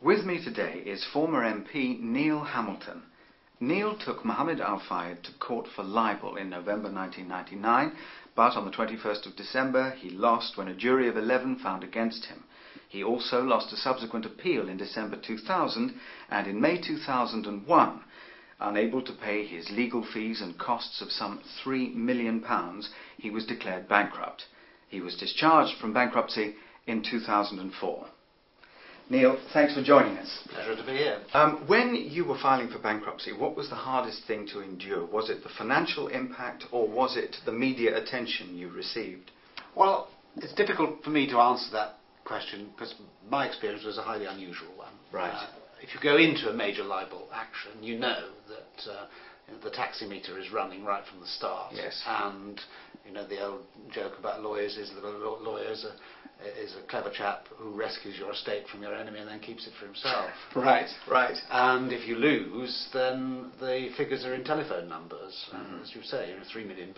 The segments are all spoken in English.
With me today is former MP Neil Hamilton. Neil took Mohammed Al-Fayed to court for libel in November 1999, but on the 21st of December he lost when a jury of 11 found against him. He also lost a subsequent appeal in December 2000, and in May 2001, unable to pay his legal fees and costs of some £3 million, he was declared bankrupt. He was discharged from bankruptcy in 2004. Neil, thanks for joining us. Pleasure to be here. When you were filing for bankruptcy, what was the hardest thing to endure? Was it the financial impact, or was it the media attention you received? Well, it's difficult for me to answer that question because my experience was a highly unusual one. Right. If you go into a major libel action, you know that the taximeter is running right from the start. Yes. And the old joke about lawyers is that a lawyer is a clever chap who rescues your estate from your enemy and then keeps it for himself. Right. And if you lose, then the figures are in telephone numbers, as you say, £3 million.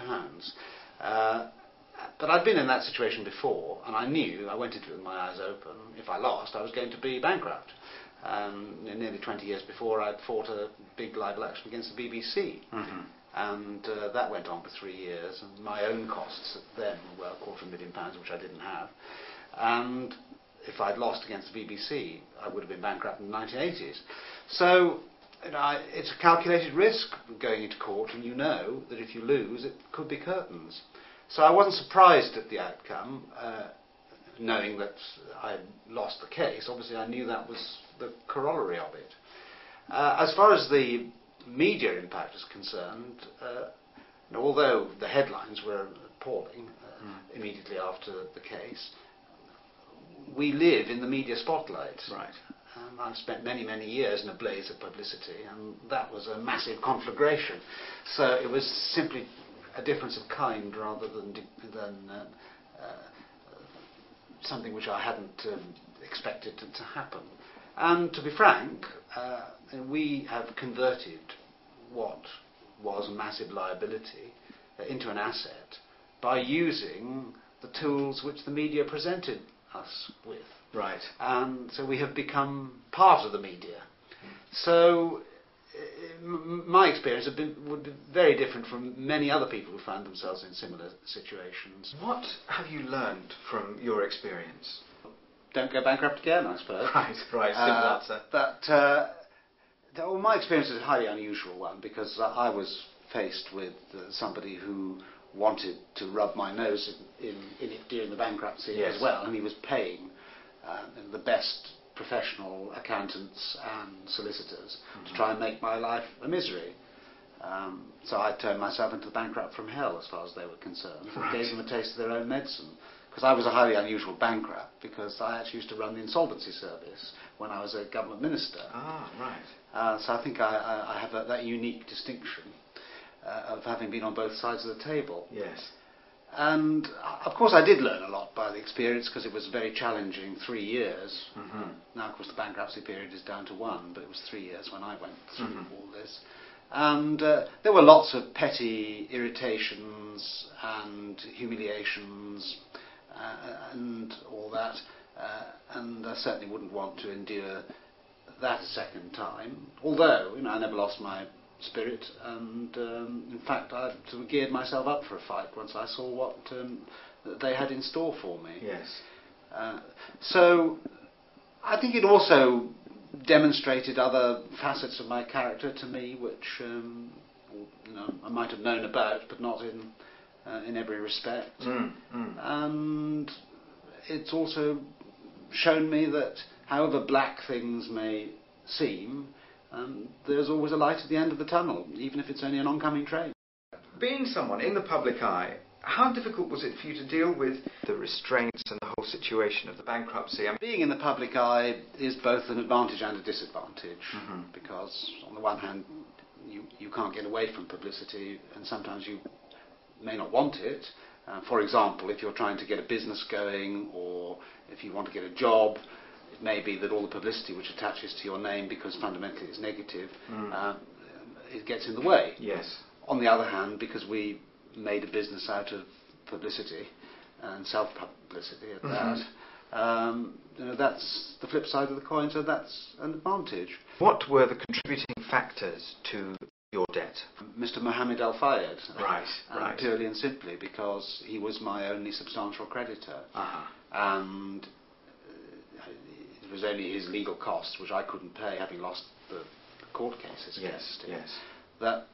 But I'd been in that situation before, and I knew, I went into it with my eyes open, if I lost, I was going to be bankrupt. Nearly 20 years before, I'd fought a big libel action against the BBC. And that went on for 3 years, and my own costs then were £250,000, which I didn't have. And if I'd lost against the BBC, I would have been bankrupt in the 1980s. So it's a calculated risk going into court, and you know that if you lose, it could be curtains. So I wasn't surprised at the outcome, knowing that I'd lost the case. Obviously, I knew that was the corollary of it. As far as the media impact is concerned, although the headlines were appalling immediately after the case, we live in the media spotlight. Right. I've spent many, many years in a blaze of publicity, and that was a massive conflagration. So it was simply a difference of kind rather than something which I hadn't expected to happen. And to be frank, we have converted what was a massive liability into an asset by using the tools which the media presented us with. Right. And so we have become part of the media. So my experience would be very different from many other people who found themselves in similar situations. What have you learned from your experience? Don't go bankrupt again, I suppose. Right, simple answer. Well, my experience is a highly unusual one because I was faced with somebody who wanted to rub my nose in it during the bankruptcy. Yes. As well, and he was paying the best professional accountants and solicitors to try and make my life a misery. So I turned myself into the bankrupt from hell as far as they were concerned. Right. Gave them a taste of their own medicine. Because I was a highly unusual bankrupt, because I actually used to run the insolvency service when I was a government minister. Ah, right. So I think I have that unique distinction of having been on both sides of the table. Yes. And of course I did learn a lot by the experience, because it was a very challenging 3 years. Now of course the bankruptcy period is down to 1, but it was 3 years when I went through all this. And there were lots of petty irritations and humiliations and all that, and I certainly wouldn't want to endure that a second time. Although I never lost my spirit, and in fact I sort of geared myself up for a fight once I saw what they had in store for me. Yes. So I think it also demonstrated other facets of my character to me, which I might have known about, but not in every respect. And it's also shown me that however black things may seem, there's always a light at the end of the tunnel, even if it's only an oncoming train. Being someone in the public eye, how difficult was it for you to deal with the restraints and the whole situation of the bankruptcy? Being in the public eye is both an advantage and a disadvantage, because on the one hand you can't get away from publicity, and sometimes you may not want it. For example, if you're trying to get a business going, or if you want to get a job, it may be that all the publicity which attaches to your name, because fundamentally it's negative, it gets in the way. Yes. On the other hand, because we made a business out of publicity and self-publicity at that, That's the flip side of the coin, so that's an advantage. What were the contributing factors to your debt? Mr. Mohammed Al Fayed. Right. Purely and simply because he was my only substantial creditor. Uh-huh. And it was only his legal costs, which I couldn't pay, having lost the court cases against him, that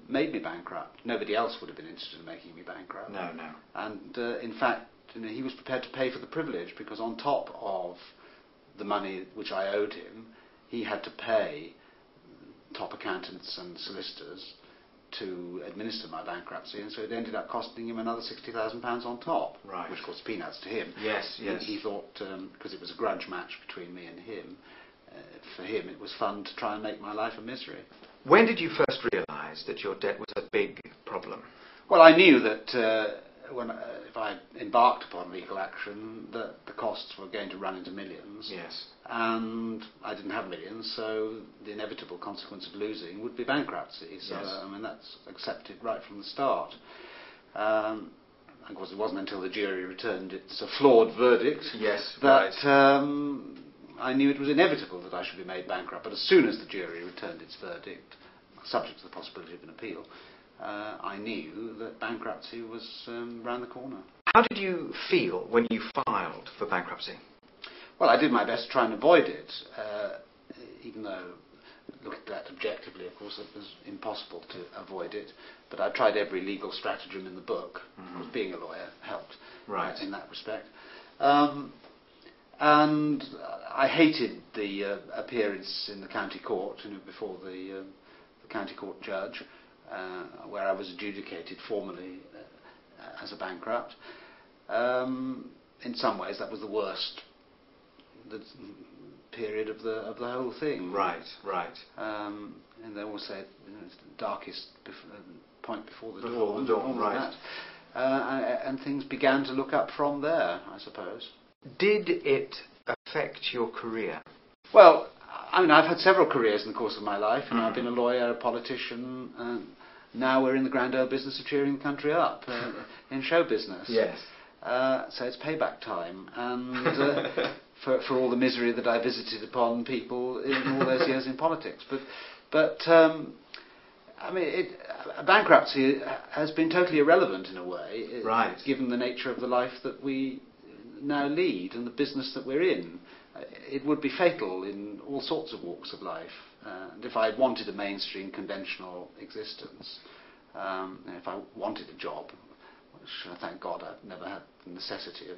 made me bankrupt. Nobody else would have been interested in making me bankrupt. No. And in fact, he was prepared to pay for the privilege, because on top of the money which I owed him, he had to pay top accountants and solicitors to administer my bankruptcy, and so it ended up costing him another £60,000 on top, right. which of course peanuts to him. Yes. He thought, because it was a grudge match between me and him, for him it was fun to try and make my life a misery. When did you first realise that your debt was a big problem? Well, I knew that if I embarked upon legal action, that the costs were going to run into millions. Yes. And I didn't have millions, so the inevitable consequence of losing would be bankruptcy. So, yes. That's accepted right from the start. Of course, it wasn't until the jury returned its flawed verdict that I knew it was inevitable that I should be made bankrupt. But as soon as the jury returned its verdict, subject to the possibility of an appeal, I knew that bankruptcy was round the corner. How did you feel when you filed for bankruptcy? Well, I did my best to try and avoid it, even though, looked at objectively, of course, it was impossible to avoid it. But I tried every legal stratagem in the book. Mm-hmm. Of course, being a lawyer helped in that respect. And I hated the appearance in the county court, before the county court judge, where I was adjudicated formally as a bankrupt. In some ways, that was the worst period of the whole thing. Right. And they always say it's the darkest point before the dawn. Right. And things began to look up from there, I suppose. Did it affect your career? Well, I've had several careers in the course of my life. I've been a lawyer, a politician. Now we're in the grand old business of cheering the country up in show business. Yes. So it's payback time, and for all the misery that I visited upon people in all those years in politics. But bankruptcy has been totally irrelevant in a way, given the nature of the life that we now lead and the business that we're in. It would be fatal in all sorts of walks of life. And if I wanted a mainstream conventional existence, if I wanted a job, which thank God I've never had the necessity of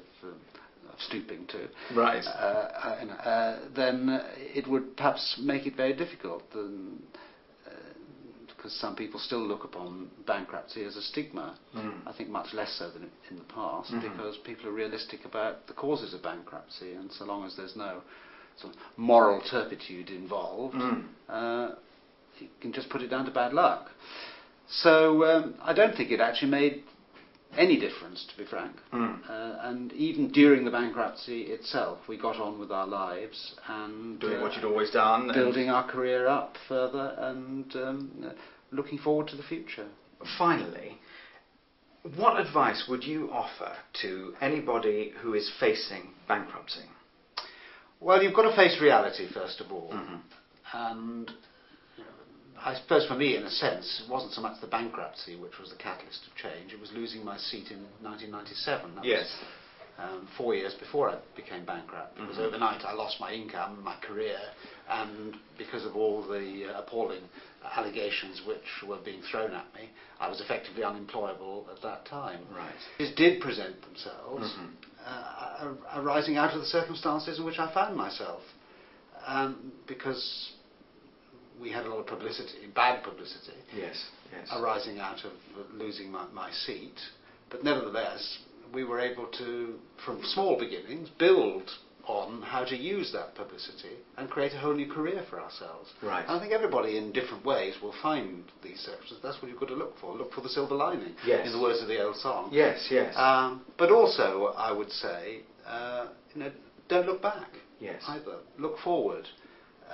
stooping to, then it would perhaps make it very difficult, because some people still look upon bankruptcy as a stigma. I think much less so than in the past, because people are realistic about the causes of bankruptcy, and so long as there's no sort of moral turpitude involved, you can just put it down to bad luck. So I don't think it actually made any difference, to be frank. And even during the bankruptcy itself, we got on with our lives and doing what you'd always done, building our career up further, and looking forward to the future. Finally, what advice would you offer to anybody who is facing bankruptcy? Well, you've got to face reality first of all, and I suppose for me, in a sense, it wasn't so much the bankruptcy which was the catalyst of change. It was losing my seat in 1997. That was 4 years before I became bankrupt. Because overnight I lost my income, my career, and because of all the appalling allegations which were being thrown at me, I was effectively unemployable at that time. These did present themselves, arising out of the circumstances in which I found myself. Because we had a lot of publicity, bad publicity, arising out of losing my seat. But nevertheless, we were able to, from small beginnings, build on how to use that publicity and create a whole new career for ourselves. And I think everybody in different ways will find these circumstances. That's what you've got to look for. Look for the silver lining, in the words of the old song. But also, I would say, don't look back either. Look forward.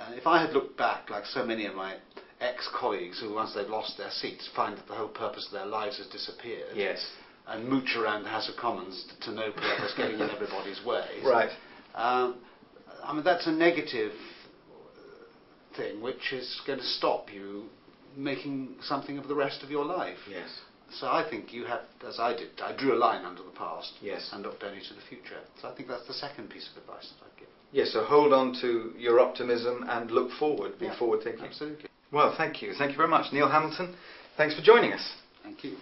If I had looked back, like so many of my ex-colleagues who, once they've lost their seats, find that the whole purpose of their lives has disappeared, and mooch around the House of Commons to no purpose, getting in everybody's way. Right. I mean, that's a negative thing which is going to stop you making something of the rest of your life. Yes. So I think you have, as I did, I drew a line under the past, Yes, and looked only to the future. So I think that's the second piece of advice that I'd give. Yes, so hold on to your optimism and look forward, be Yeah, forward thinking. Absolutely. Well, thank you. Thank you very much. Neil Hamilton, thanks for joining us. Thank you.